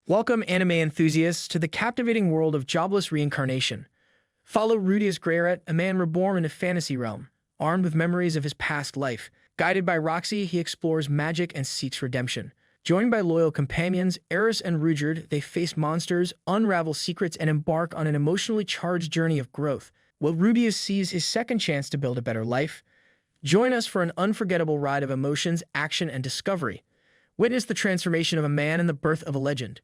Welcome, anime enthusiasts, to the captivating world of jobless reincarnation. Follow Rudius Greyrat, a man reborn in a fantasy realm, armed with memories of his past life. Guided by Roxy, he explores magic and seeks redemption. Joined by loyal companions, Eris and Rudyard, they face monsters, unravel secrets, and embark on an emotionally charged journey of growth. Will Rudius seize his second chance to build a better life? Join us for an unforgettable ride of emotions, action, and discovery. Witness the transformation of a man and the birth of a legend.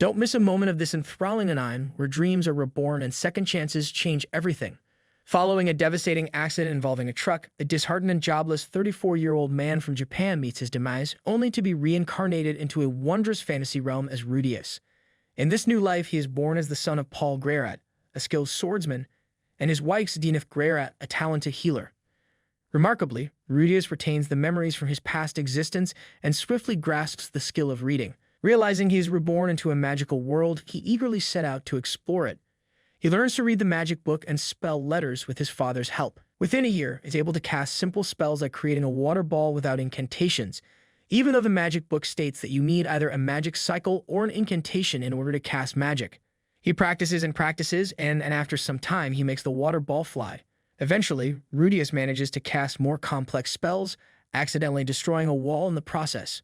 Don't miss a moment of this enthralling anime where dreams are reborn and second chances change everything. Following a devastating accident involving a truck, a disheartened and jobless 34-year-old man from Japan meets his demise, only to be reincarnated into a wondrous fantasy realm as Rudius. In this new life, he is born as the son of Paul Greyrat, a skilled swordsman, and his wife Denif Greyrat, a talented healer. Remarkably, Rudius retains the memories from his past existence and swiftly grasps the skill of reading. Realizing he is reborn into a magical world, he eagerly set out to explore it. He learns to read the magic book and spell letters with his father's help. Within a year, he is able to cast simple spells like creating a water ball without incantations, even though the magic book states that you need either a magic cycle or an incantation in order to cast magic. He practices and practices, and after some time, he makes the water ball fly. Eventually, Rudius manages to cast more complex spells, accidentally destroying a wall in the process.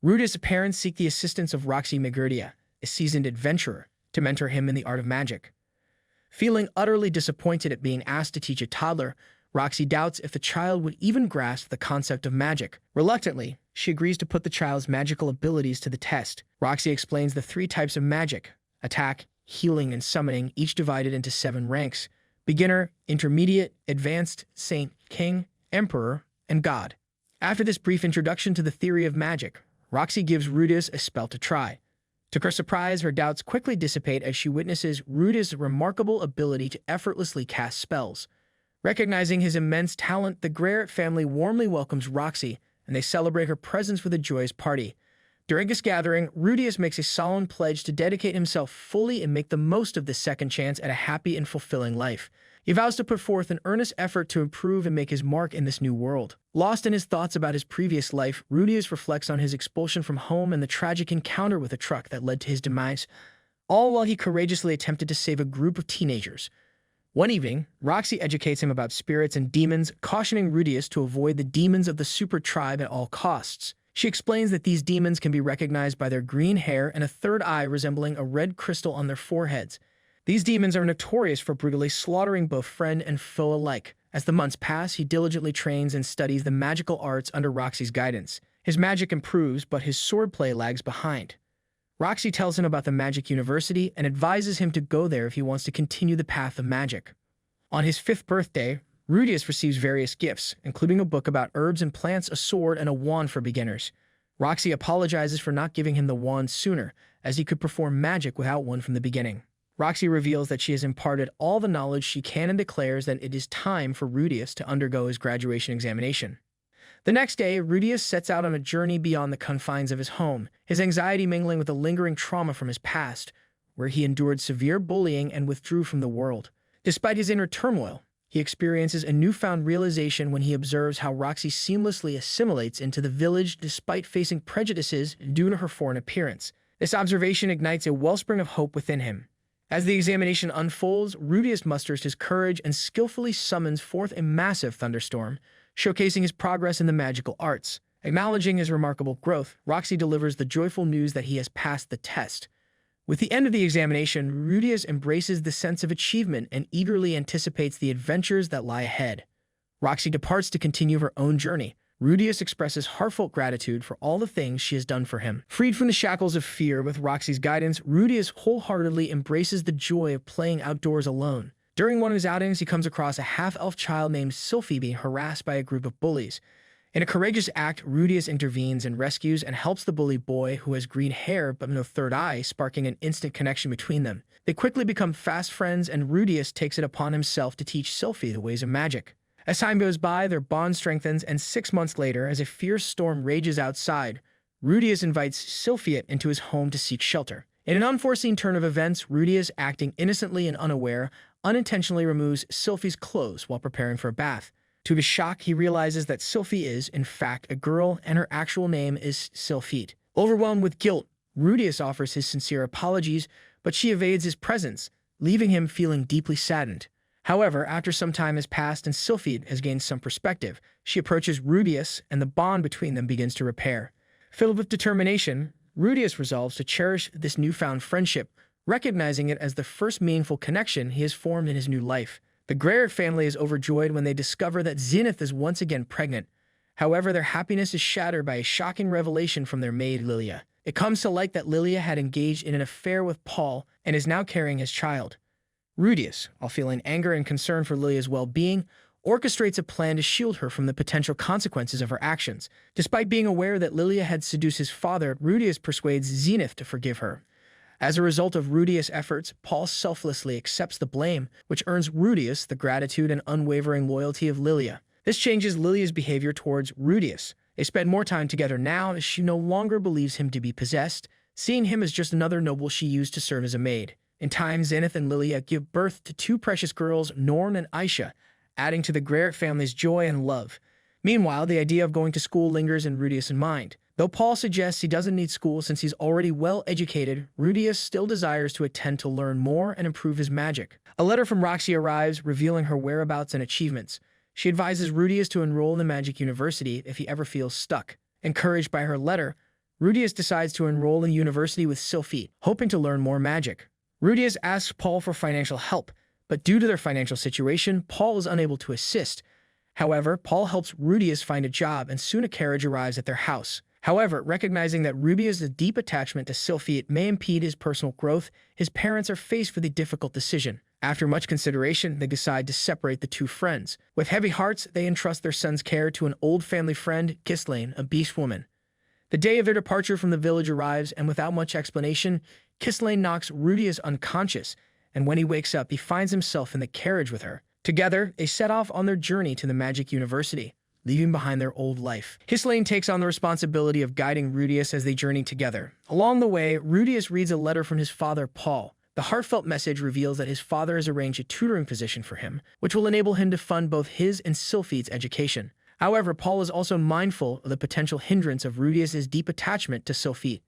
Rudius' parents seek the assistance of Roxy Megurdia, a seasoned adventurer, to mentor him in the art of magic. Feeling utterly disappointed at being asked to teach a toddler, Roxy doubts if the child would even grasp the concept of magic. Reluctantly, she agrees to put the child's magical abilities to the test. Roxy explains the 3 types of magic: attack, healing, and summoning, each divided into 7 ranks: beginner, intermediate, advanced, saint, king, emperor, and god. After this brief introduction to the theory of magic, Roxy gives Rudius a spell to try. To her surprise, her doubts quickly dissipate as she witnesses Rudius' remarkable ability to effortlessly cast spells. Recognizing his immense talent, the Greyrat family warmly welcomes Roxy, and they celebrate her presence with a joyous party. During this gathering, Rudius makes a solemn pledge to dedicate himself fully and make the most of this second chance at a happy and fulfilling life. He vows to put forth an earnest effort to improve and make his mark in this new world. Lost in his thoughts about his previous life, Rudius reflects on his expulsion from home and the tragic encounter with a truck that led to his demise, all while he courageously attempted to save a group of teenagers. One evening, Roxy educates him about spirits and demons, cautioning Rudius to avoid the demons of the super tribe at all costs. She explains that these demons can be recognized by their green hair and a third eye resembling a red crystal on their foreheads. These demons are notorious for brutally slaughtering both friend and foe alike. As the months pass, he diligently trains and studies the magical arts under Roxy's guidance. His magic improves, but his swordplay lags behind. Roxy tells him about the Magic University and advises him to go there if he wants to continue the path of magic. On his 5th birthday, Rudius receives various gifts, including a book about herbs and plants, a sword, and a wand for beginners. Roxy apologizes for not giving him the wand sooner, as he could perform magic without one from the beginning. Roxy reveals that she has imparted all the knowledge she can and declares that it is time for Rudius to undergo his graduation examination. The next day, Rudius sets out on a journey beyond the confines of his home, his anxiety mingling with the lingering trauma from his past, where he endured severe bullying and withdrew from the world. Despite his inner turmoil, he experiences a newfound realization when he observes how Roxy seamlessly assimilates into the village despite facing prejudices due to her foreign appearance. This observation ignites a wellspring of hope within him. As the examination unfolds, Rudius musters his courage and skillfully summons forth a massive thunderstorm, showcasing his progress in the magical arts. Acknowledging his remarkable growth, Roxy delivers the joyful news that he has passed the test. With the end of the examination, Rudius embraces the sense of achievement and eagerly anticipates the adventures that lie ahead. Roxy departs to continue her own journey. Rudius expresses heartfelt gratitude for all the things she has done for him. Freed from the shackles of fear with Roxy's guidance, Rudius wholeheartedly embraces the joy of playing outdoors alone. During one of his outings, he comes across a half-elf child named Sylphi being harassed by a group of bullies. In a courageous act, Rudius intervenes and rescues and helps the bully boy, who has green hair but no third eye, sparking an instant connection between them. They quickly become fast friends, and Rudius takes it upon himself to teach Sylphi the ways of magic. As time goes by, their bond strengthens, and 6 months later, as a fierce storm rages outside, Rudius invites Sylphi into his home to seek shelter. In an unforeseen turn of events, Rudius, acting innocently and unaware, unintentionally removes Sylphi's clothes while preparing for a bath. To his shock, he realizes that Sylphi is, in fact, a girl, and her actual name is Sylphite. Overwhelmed with guilt, Rudius offers his sincere apologies, but she evades his presence, leaving him feeling deeply saddened. However, after some time has passed and Sylphi has gained some perspective, she approaches Rudius and the bond between them begins to repair. Filled with determination, Rudius resolves to cherish this newfound friendship, recognizing it as the first meaningful connection he has formed in his new life. The Greyer family is overjoyed when they discover that Zenith is once again pregnant. However, their happiness is shattered by a shocking revelation from their maid, Lilia. It comes to light that Lilia had engaged in an affair with Paul and is now carrying his child. Rudius, while feeling anger and concern for Lilia's well-being, orchestrates a plan to shield her from the potential consequences of her actions. Despite being aware that Lilia had seduced his father, Rudius persuades Zenith to forgive her. As a result of Rudius' efforts, Paul selflessly accepts the blame, which earns Rudius the gratitude and unwavering loyalty of Lilia. This changes Lilia's behavior towards Rudius. They spend more time together now as she no longer believes him to be possessed, seeing him as just another noble she used to serve as a maid. In time, Zenith and Lilia give birth to two precious girls, Norn and Aisha, adding to the Greyer family's joy and love. Meanwhile, the idea of going to school lingers in Rudius' mind. Though Paul suggests he doesn't need school since he's already well-educated, Rudius still desires to attend to learn more and improve his magic. A letter from Roxy arrives, revealing her whereabouts and achievements. She advises Rudius to enroll in the Magic University if he ever feels stuck. Encouraged by her letter, Rudius decides to enroll in university with Sylphi, hoping to learn more magic. Rudius asks Paul for financial help, but due to their financial situation, Paul is unable to assist. However, Paul helps Rudius find a job and soon a carriage arrives at their house. However, recognizing that Rudius' deep attachment to Sylphi may impede his personal growth, his parents are faced with a difficult decision. After much consideration, they decide to separate the two friends. With heavy hearts, they entrust their son's care to an old family friend, Ghislaine, a beast woman. The day of their departure from the village arrives, and without much explanation, Ghislaine knocks Rudius unconscious, and when he wakes up, he finds himself in the carriage with her. Together, they set off on their journey to the Magic University, leaving behind their old life. Ghislaine takes on the responsibility of guiding Rudius as they journey together. Along the way, Rudius reads a letter from his father, Paul. The heartfelt message reveals that his father has arranged a tutoring position for him, which will enable him to fund both his and Sylphi's education. However, Paul is also mindful of the potential hindrance of Rudius' deep attachment to Sylphi.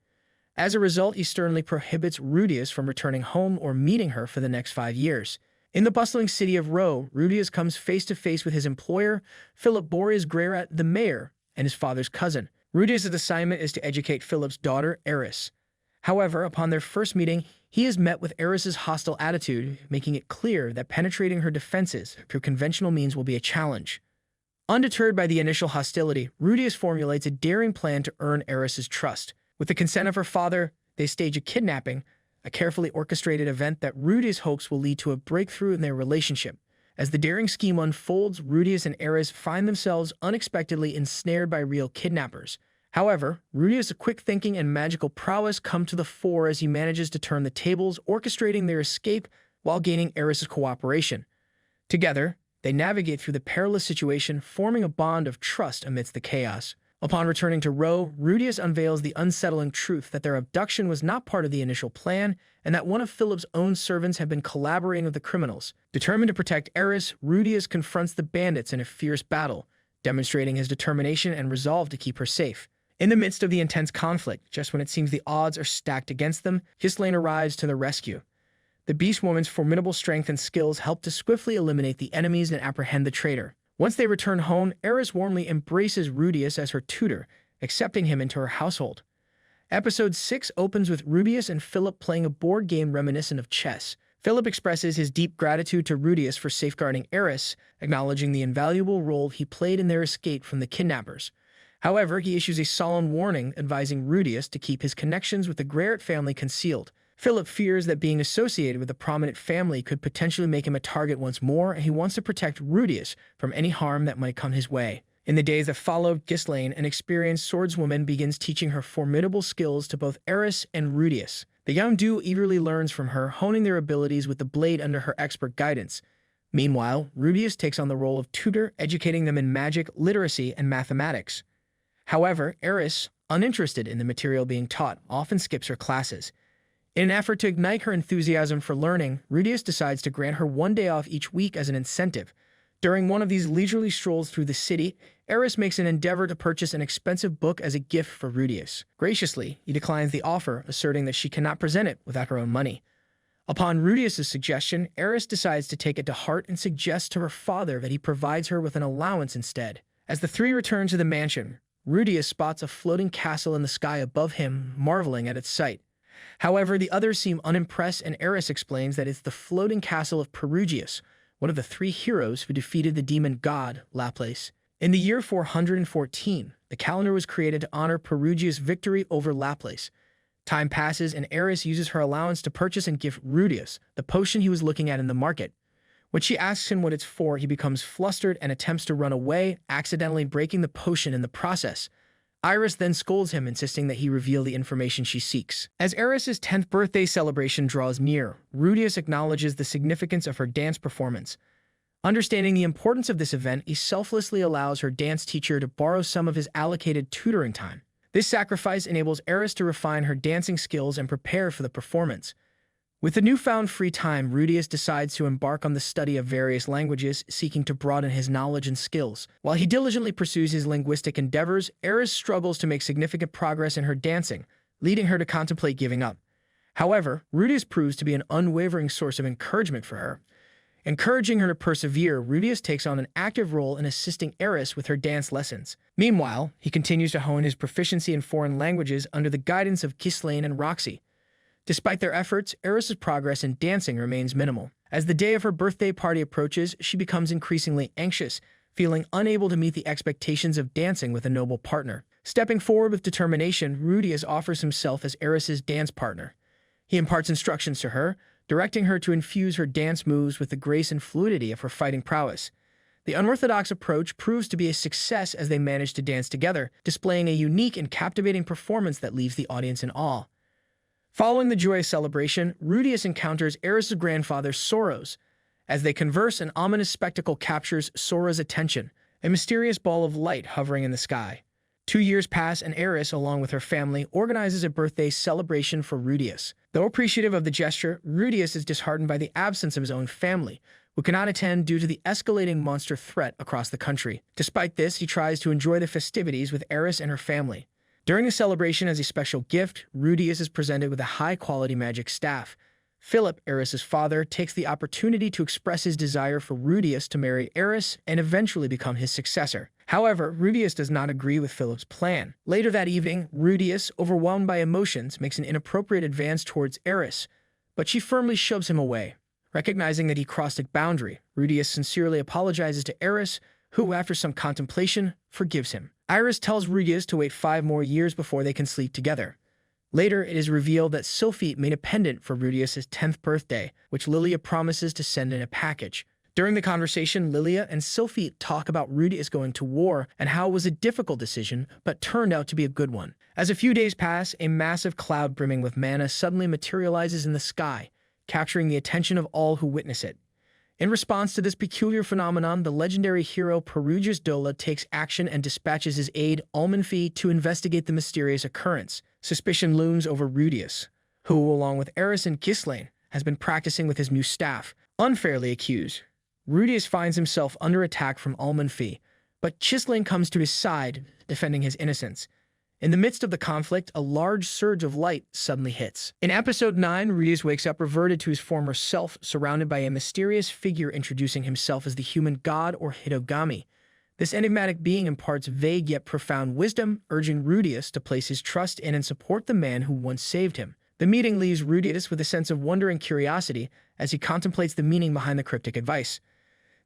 As a result, he sternly prohibits Rudius from returning home or meeting her for the next 5 years. In the bustling city of Ro, Rudius comes face to face with his employer, Philip Boris Greyer, the mayor, and his father's cousin. Rudius' assignment is to educate Philip's daughter, Eris. However, upon their first meeting, he is met with Eris's hostile attitude, making it clear that penetrating her defenses through conventional means will be a challenge. Undeterred by the initial hostility, Rudius formulates a daring plan to earn Eris's trust. With the consent of her father, they stage a kidnapping, a carefully orchestrated event that Rudius hopes will lead to a breakthrough in their relationship. As the daring scheme unfolds, Rudius and Eris find themselves unexpectedly ensnared by real kidnappers. However, Rudius' quick thinking and magical prowess come to the fore as he manages to turn the tables, orchestrating their escape while gaining Eris' cooperation. Together, they navigate through the perilous situation, forming a bond of trust amidst the chaos. Upon returning to Ro, Rudius unveils the unsettling truth that their abduction was not part of the initial plan and that one of Philip's own servants had been collaborating with the criminals. Determined to protect Eris, Rudius confronts the bandits in a fierce battle, demonstrating his determination and resolve to keep her safe. In the midst of the intense conflict, just when it seems the odds are stacked against them, Ghislaine arrives to the rescue. The Beast Woman's formidable strength and skills help to swiftly eliminate the enemies and apprehend the traitor. Once they return home, Eris warmly embraces Rudius as her tutor, accepting him into her household. Episode 6 opens with Rudius and Philip playing a board game reminiscent of chess. Philip expresses his deep gratitude to Rudius for safeguarding Eris, acknowledging the invaluable role he played in their escape from the kidnappers. However, he issues a solemn warning advising Rudius to keep his connections with the Greyer family concealed. Philip fears that being associated with a prominent family could potentially make him a target once more, and he wants to protect Rudius from any harm that might come his way. In the days that followed, Ghislaine, an experienced swordswoman, begins teaching her formidable skills to both Eris and Rudius. The young duo eagerly learns from her, honing their abilities with the blade under her expert guidance. Meanwhile, Rudius takes on the role of tutor, educating them in magic, literacy, and mathematics. However, Eris, uninterested in the material being taught, often skips her classes. In an effort to ignite her enthusiasm for learning, Rudius decides to grant her one day off each week as an incentive. During one of these leisurely strolls through the city, Eris makes an endeavor to purchase an expensive book as a gift for Rudius. Graciously, he declines the offer, asserting that she cannot present it without her own money. Upon Rudius' suggestion, Eris decides to take it to heart and suggests to her father that he provides her with an allowance instead. As the three return to the mansion, Rudius spots a floating castle in the sky above him, marveling at its sight. However, the others seem unimpressed, and Eris explains that it's the floating castle of Perilous, one of the three heroes who defeated the demon god, Laplace. In the year 414, the calendar was created to honor Perilous' victory over Laplace. Time passes, and Eris uses her allowance to purchase and give Rudius the potion he was looking at in the market. When she asks him what it's for, he becomes flustered and attempts to run away, accidentally breaking the potion in the process. Iris then scolds him, insisting that he reveal the information she seeks. As Eris's 10th birthday celebration draws near, Rudius acknowledges the significance of her dance performance. Understanding the importance of this event, he selflessly allows her dance teacher to borrow some of his allocated tutoring time. This sacrifice enables Eris to refine her dancing skills and prepare for the performance. With the newfound free time, Rudius decides to embark on the study of various languages, seeking to broaden his knowledge and skills. While he diligently pursues his linguistic endeavors, Eris struggles to make significant progress in her dancing, leading her to contemplate giving up. However, Rudius proves to be an unwavering source of encouragement for her. Encouraging her to persevere, Rudius takes on an active role in assisting Eris with her dance lessons. Meanwhile, he continues to hone his proficiency in foreign languages under the guidance of Ghislaine and Roxy. Despite their efforts, Eris's progress in dancing remains minimal. As the day of her birthday party approaches, she becomes increasingly anxious, feeling unable to meet the expectations of dancing with a noble partner. Stepping forward with determination, Rudius offers himself as Eris's dance partner. He imparts instructions to her, directing her to infuse her dance moves with the grace and fluidity of her fighting prowess. The unorthodox approach proves to be a success as they manage to dance together, displaying a unique and captivating performance that leaves the audience in awe. Following the joyous celebration, Rudius encounters Eris's grandfather, Soros. As they converse, an ominous spectacle captures Sora's attention, a mysterious ball of light hovering in the sky. 2 years pass, and Eris, along with her family, organizes a birthday celebration for Rudius. Though appreciative of the gesture, Rudius is disheartened by the absence of his own family, who cannot attend due to the escalating monster threat across the country. Despite this, he tries to enjoy the festivities with Eris and her family. During the celebration, as a special gift, Rudius is presented with a high-quality magic staff. Philip, Eris's father, takes the opportunity to express his desire for Rudius to marry Eris and eventually become his successor. However, Rudius does not agree with Philip's plan. Later that evening, Rudius, overwhelmed by emotions, makes an inappropriate advance towards Eris, but she firmly shoves him away. Recognizing that he crossed a boundary, Rudius sincerely apologizes to Eris, who, after some contemplation, forgives him. Iris tells Rudius to wait 5 more years before they can sleep together. Later, it is revealed that Sylphi made a pendant for Rudius' 10th birthday, which Lilia promises to send in a package. During the conversation, Lilia and Sylphi talk about Rudius going to war and how it was a difficult decision, but turned out to be a good one. As a few days pass, a massive cloud brimming with mana suddenly materializes in the sky, capturing the attention of all who witness it. In response to this peculiar phenomenon, the legendary hero Perugius Dola takes action and dispatches his aide, Almanfi, to investigate the mysterious occurrence. Suspicion looms over Rudius, who, along with Eris and Ghislaine, has been practicing with his new staff. Unfairly accused, Rudius finds himself under attack from Almanfi, but Ghislaine comes to his side, defending his innocence. In the midst of the conflict, a large surge of light suddenly hits. In episode 9, Rudius wakes up reverted to his former self, surrounded by a mysterious figure introducing himself as the human god or Hitogami. This enigmatic being imparts vague yet profound wisdom, urging Rudius to place his trust in and support the man who once saved him. The meeting leaves Rudius with a sense of wonder and curiosity as he contemplates the meaning behind the cryptic advice.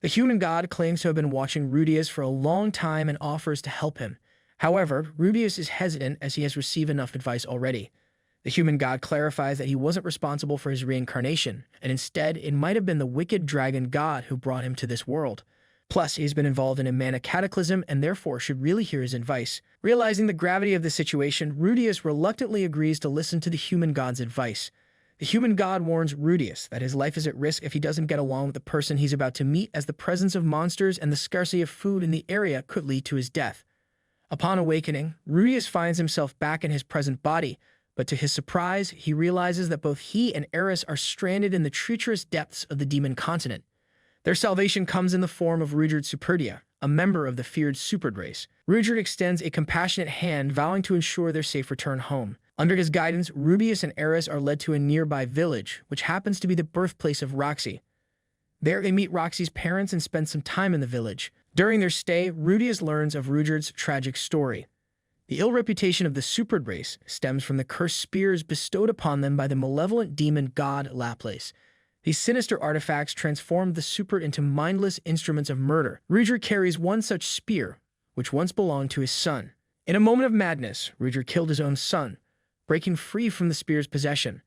The human god claims to have been watching Rudius for a long time and offers to help him. However, Rudius is hesitant as he has received enough advice already. The human god clarifies that he wasn't responsible for his reincarnation, and instead it might have been the wicked dragon god who brought him to this world. Plus, he's been involved in a mana cataclysm and therefore should really hear his advice. Realizing the gravity of the situation, Rudius reluctantly agrees to listen to the human god's advice. The human god warns Rudius that his life is at risk if he doesn't get along with the person he's about to meet, as the presence of monsters and the scarcity of food in the area could lead to his death. Upon awakening, Rudius finds himself back in his present body, but to his surprise, he realizes that both he and Eris are stranded in the treacherous depths of the demon continent. Their salvation comes in the form of Rudyard Superdia, a member of the feared Supered race. Rudyard extends a compassionate hand, vowing to ensure their safe return home. Under his guidance, Rudius and Eris are led to a nearby village, which happens to be the birthplace of Roxy. There they meet Roxy's parents and spend some time in the village. During their stay, Rudius learns of Rudyard's tragic story. The ill reputation of the Supered race stems from the cursed spears bestowed upon them by the malevolent demon god Laplace. These sinister artifacts transformed the Supered into mindless instruments of murder. Rudyard carries one such spear, which once belonged to his son. In a moment of madness, Rudyard killed his own son, breaking free from the spear's possession.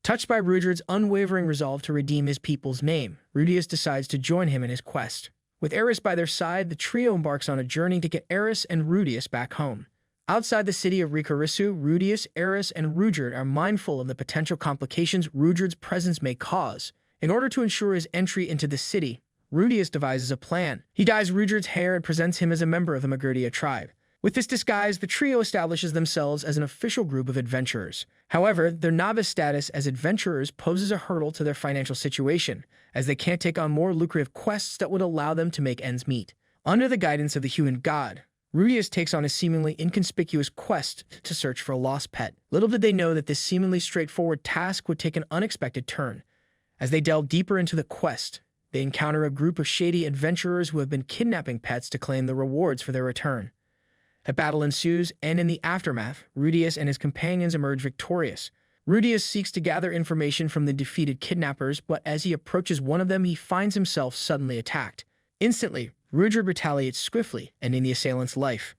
Touched by Rudyard's unwavering resolve to redeem his people's name, Rudius decides to join him in his quest. With Eris by their side, the trio embarks on a journey to get Eris and Rudius back home. Outside the city of Rikarisu, Rudius, Eris, and Rudyard are mindful of the potential complications Rudyard's presence may cause. In order to ensure his entry into the city, Rudius devises a plan. He dyes Rudyard's hair and presents him as a member of the Magurdia tribe. With this disguise, the trio establishes themselves as an official group of adventurers. However, their novice status as adventurers poses a hurdle to their financial situation, as they can't take on more lucrative quests that would allow them to make ends meet. Under the guidance of the human god, Rudius takes on a seemingly inconspicuous quest to search for a lost pet. Little did they know that this seemingly straightforward task would take an unexpected turn. As they delve deeper into the quest, they encounter a group of shady adventurers who have been kidnapping pets to claim the rewards for their return. A battle ensues, and in the aftermath, Rudius and his companions emerge victorious. Rudius seeks to gather information from the defeated kidnappers, but as he approaches one of them, he finds himself suddenly attacked. Instantly, Rudyard retaliates swiftly, ending the assailant's life.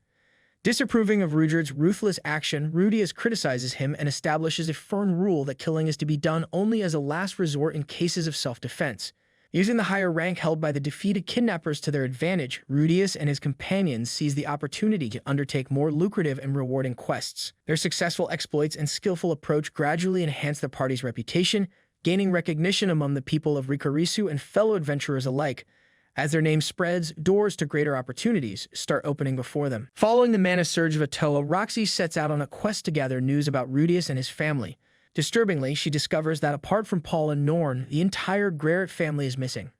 Disapproving of Rudyard's ruthless action, Rudius criticizes him and establishes a firm rule that killing is to be done only as a last resort in cases of self-defense. Using the higher rank held by the defeated kidnappers to their advantage, Rudius and his companions seize the opportunity to undertake more lucrative and rewarding quests. Their successful exploits and skillful approach gradually enhance the party's reputation, gaining recognition among the people of Rikarisu and fellow adventurers alike. As their name spreads, doors to greater opportunities start opening before them. Following the mana surge of Atoa, Roxy sets out on a quest to gather news about Rudius and his family. Disturbingly, she discovers that apart from Paul and Norn, the entire Grerit family is missing.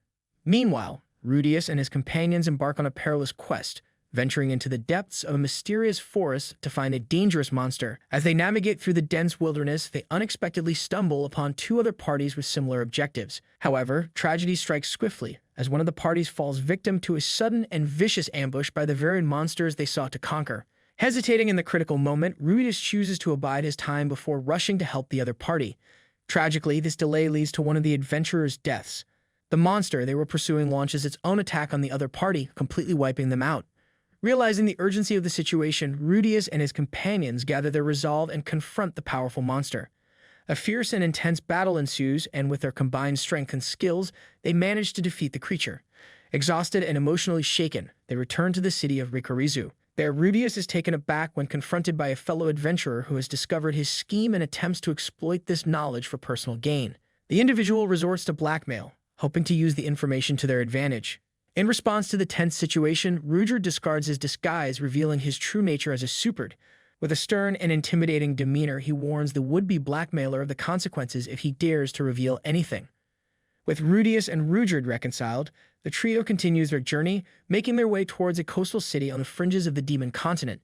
Meanwhile, Rudius and his companions embark on a perilous quest, venturing into the depths of a mysterious forest to find a dangerous monster. As they navigate through the dense wilderness, they unexpectedly stumble upon two other parties with similar objectives. However, tragedy strikes swiftly, as one of the parties falls victim to a sudden and vicious ambush by the very monsters they sought to conquer. Hesitating in the critical moment, Rudius chooses to abide his time before rushing to help the other party. Tragically, this delay leads to one of the adventurers' deaths. The monster they were pursuing launches its own attack on the other party, completely wiping them out. Realizing the urgency of the situation, Rudius and his companions gather their resolve and confront the powerful monster. A fierce and intense battle ensues, and with their combined strength and skills, they manage to defeat the creature. Exhausted and emotionally shaken, they return to the city of Rikarizu. There, Rudius is taken aback when confronted by a fellow adventurer who has discovered his scheme and attempts to exploit this knowledge for personal gain. The individual resorts to blackmail, hoping to use the information to their advantage. In response to the tense situation, Rudyard discards his disguise, revealing his true nature as a Supered. With a stern and intimidating demeanor, he warns the would-be blackmailer of the consequences if he dares to reveal anything. With Rudius and Rudyard reconciled, the trio continues their journey, making their way towards a coastal city on the fringes of the Demon Continent.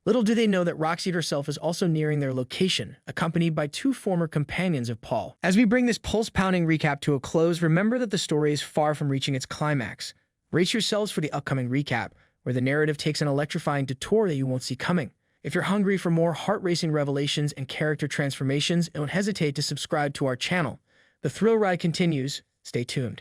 Little do they know that Roxy herself is also nearing their location, accompanied by two former companions of Paul. As we bring this pulse-pounding recap to a close, remember that the story is far from reaching its climax. Brace yourselves for the upcoming recap, where the narrative takes an electrifying detour that you won't see coming. If you're hungry for more heart-racing revelations and character transformations, don't hesitate to subscribe to our channel. The thrill ride continues. Stay tuned.